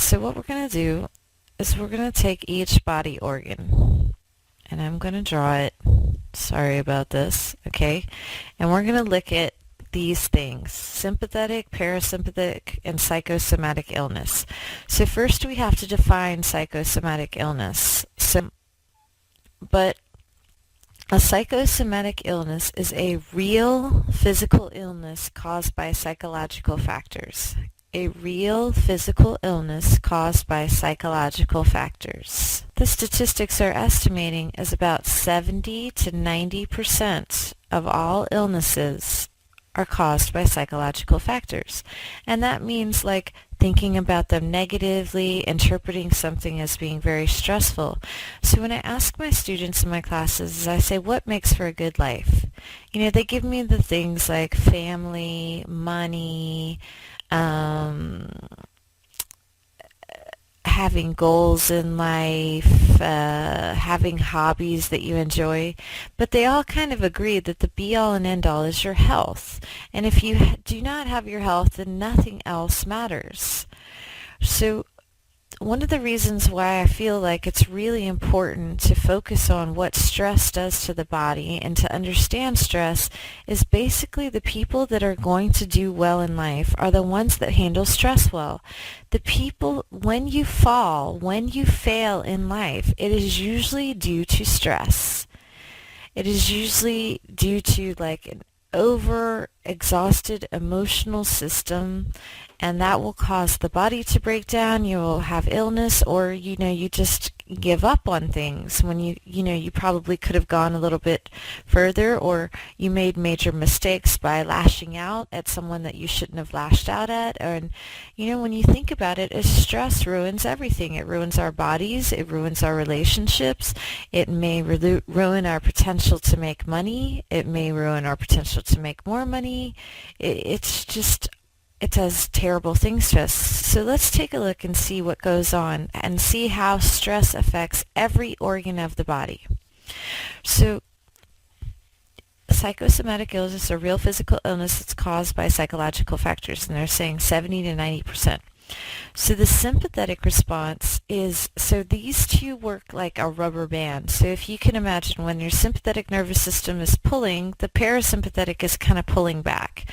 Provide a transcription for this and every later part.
So what we're going to do is we're going to take each body organ, and I'm going to draw it. Sorry about this, okay? And we're going to look at these things: sympathetic, parasympathetic, and psychosomatic illness. So first we have to define psychosomatic illness. But a psychosomatic illness is a real physical illness caused by psychological factors. A real physical illness caused by psychological factors. The statistics are estimating as about 70 to 90% of all illnesses are caused by psychological factors. And that means like thinking about them negatively, interpreting something as being very stressful. So when I ask my students in my classes, I say, what makes for a good life? They give me the things like family, money, having goals in life, having hobbies that you enjoy, but they all kind of agree that the be-all and end-all is your health. And if you do not have your health, then nothing else matters. So one of the reasons why I feel like it's really important to focus on what stress does to the body and to understand stress is basically the people that are going to do well in life are the ones that handle stress well. The people, when you fall, when you fail in life, it is usually due to stress. It is usually due to like an over-exhausted emotional system, and that will cause the body to break down. You will have illness, or you just give up on things when you probably could have gone a little bit further, or you made major mistakes by lashing out at someone that you shouldn't have lashed out at. And when you think about it, stress ruins everything. It ruins our bodies, it ruins our relationships, it may ruin our potential to make money, it may ruin our potential to make more money. It does terrible things to us. So let's take a look and see what goes on and see how stress affects every organ of the body. So psychosomatic illness is a real physical illness that's caused by psychological factors, and they're saying 70 to 90%. So the sympathetic response is, so these two work like a rubber band. So if you can imagine, when your sympathetic nervous system is pulling, the parasympathetic is kind of pulling back.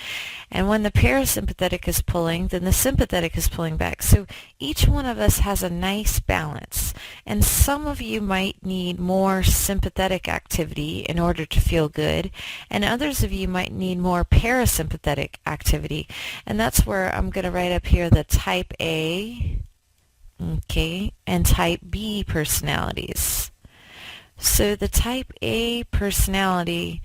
And when the parasympathetic is pulling, then the sympathetic is pulling back. So each one of us has a nice balance. And some of you might need more sympathetic activity in order to feel good, and others of you might need more parasympathetic activity. And that's where I'm going to write up here the type A, okay, and type B personalities. So the type A personality,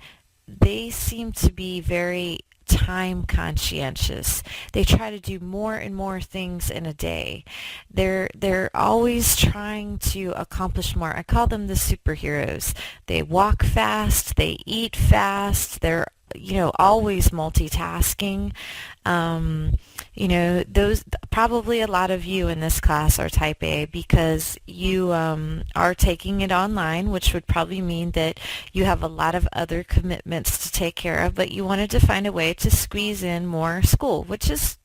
they seem to be very time conscientious. They try to do more and more things in a day. They're always trying to accomplish more. I call them the superheroes. They walk fast, they eat fast, they're always multitasking. Those, probably a lot of you in this class are type A because you are taking it online, which would probably mean that you have a lot of other commitments to take care of, but you wanted to find a way to squeeze in more school, which is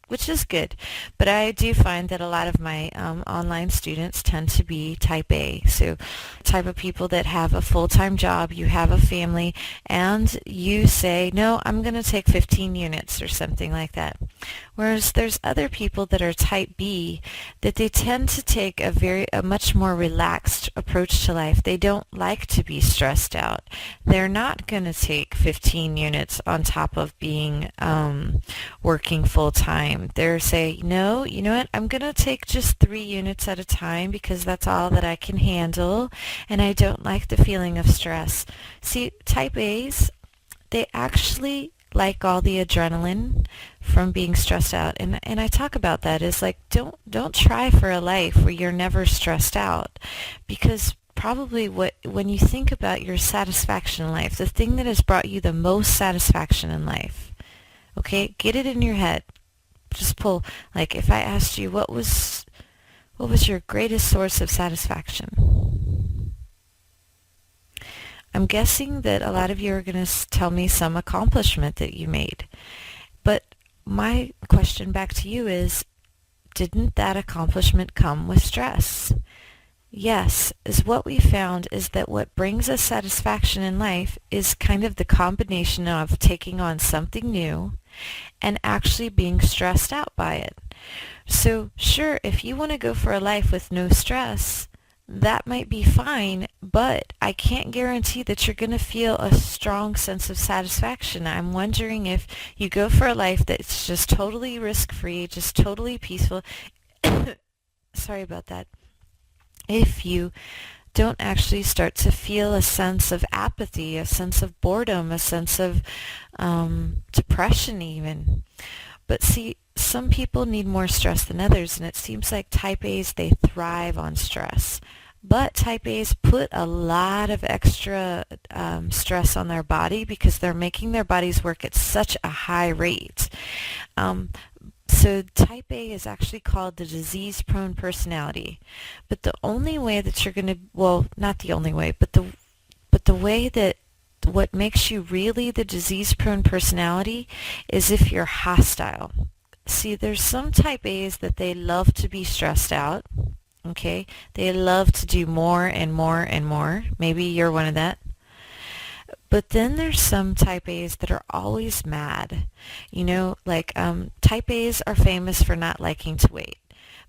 good. But I do find that a lot of my online students tend to be type A. So type of people that have a full-time job, you have a family, and you say, no, I'm going to take 15 units or something like that. Whereas there's other people that are type B that they tend to take a much more relaxed approach to life. They don't like to be stressed out. They're not going to take 15 units on top of being working full-time. They're saying, no, you know what, I'm going to take just 3 units at a time because that's all that I can handle, and I don't like the feeling of stress. See, type A's, they actually like all the adrenaline from being stressed out, and I talk about that is like, don't try for a life where you're never stressed out, because probably when you think about your satisfaction in life, the thing that has brought you the most satisfaction in life, okay, get it in your head. Just pull, like if I asked you what was your greatest source of satisfaction? I'm guessing that a lot of you are going to tell me some accomplishment that you made. But my question back to you is, didn't that accomplishment come with stress? Yes, is what we found is that what brings us satisfaction in life is kind of the combination of taking on something new and actually being stressed out by it. So sure, if you want to go for a life with no stress, that might be fine, but I can't guarantee that you're going to feel a strong sense of satisfaction. I'm wondering if you go for a life that's just totally risk-free, just totally peaceful. Sorry about that. If you don't actually start to feel a sense of apathy, a sense of boredom, a sense of depression even. But see, some people need more stress than others, and it seems like type A's, they thrive on stress. But type A's put a lot of extra stress on their body because they're making their bodies work at such a high rate. So type A is actually called the disease-prone personality. But the only way that you're going to, well, not the only way, but the way that what makes you really the disease-prone personality is if you're hostile. See, there's some type A's that they love to be stressed out, okay? They love to do more and more and more. Maybe you're one of that. But then there's some type A's that are always mad. You know, like type A's are famous for not liking to wait.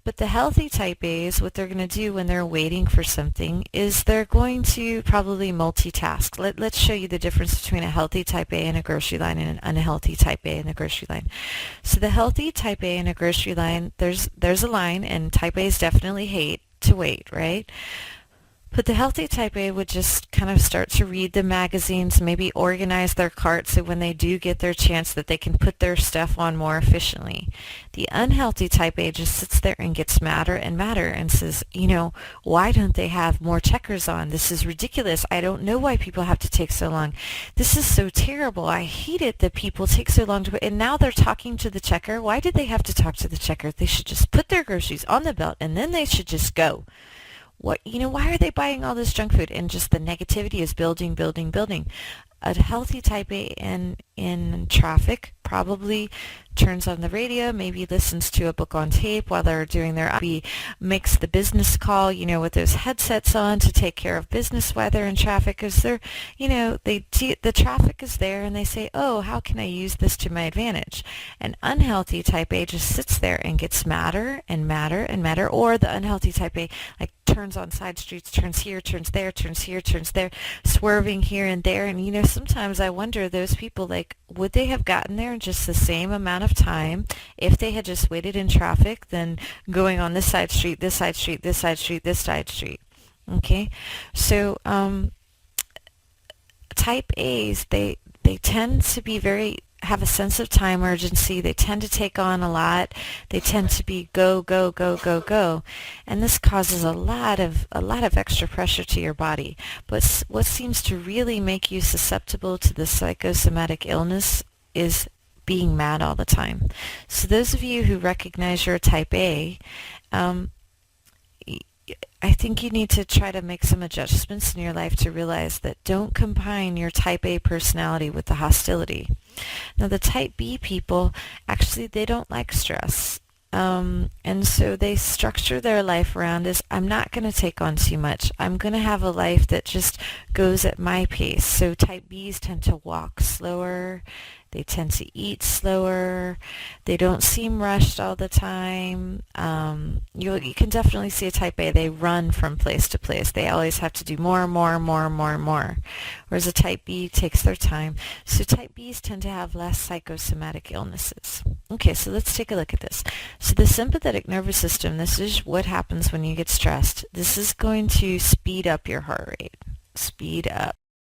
But the healthy type A's, what they're going to do when they're waiting for something is they're going to probably multitask. Let's show you the difference between a healthy type A in a grocery line and an unhealthy type A in a grocery line. So the healthy type A in a grocery line, there's a line, and type A's definitely hate to wait, right? But the healthy type A would just kind of start to read the magazines, maybe organize their cart so when they do get their chance that they can put their stuff on more efficiently. The unhealthy type A just sits there and gets madder and madder and says, you know, why don't they have more checkers on? This is ridiculous. I don't know why people have to take so long. This is so terrible. I hate it that people take so long to put, and now they're talking to the checker. Why did they have to talk to the checker? They should just put their groceries on the belt and then they should just go. What, you know, why are they buying all this junk food? And just the negativity is building, building, building. A healthy type A in traffic probably turns on the radio, maybe listens to a book on tape while they're doing their makes the business call, you know, with those headsets on to take care of business while they're in traffic, because they're, you know, the traffic is there and they say, oh, how can I use this to my advantage? An unhealthy type A just sits there and gets madder and madder and madder, or the unhealthy type A like turns on side streets, turns here, turns there, turns here, turns there, swerving here and there. And you know, sometimes I wonder, those people, like, would they have gotten there in just the same amount of time if they had just waited in traffic than going on this side street, this side street, this side street, this side street? Okay, so type A's, they tend to be have a sense of time urgency. They tend to take on a lot. They tend to be go, go, go, go, go. And this causes a lot of extra pressure to your body. But what seems to really make you susceptible to the psychosomatic illness is being mad all the time. So those of you who recognize you're a type A, I think you need to try to make some adjustments in your life to realize that don't combine your type A personality with the hostility. Now the type B people, actually they don't like stress. And so they structure their life around is, I'm not going to take on too much. I'm going to have a life that just goes at my pace. So type Bs tend to walk slower. They tend to eat slower. They don't seem rushed all the time. You can definitely see a type A. They run from place to place. They always have to do more, more, more, more, more. Whereas a type B takes their time. So type Bs tend to have less psychosomatic illnesses. Okay, so let's take a look at this. So the sympathetic nervous system, this is what happens when you get stressed. This is going to speed up your heart rate. Speed up.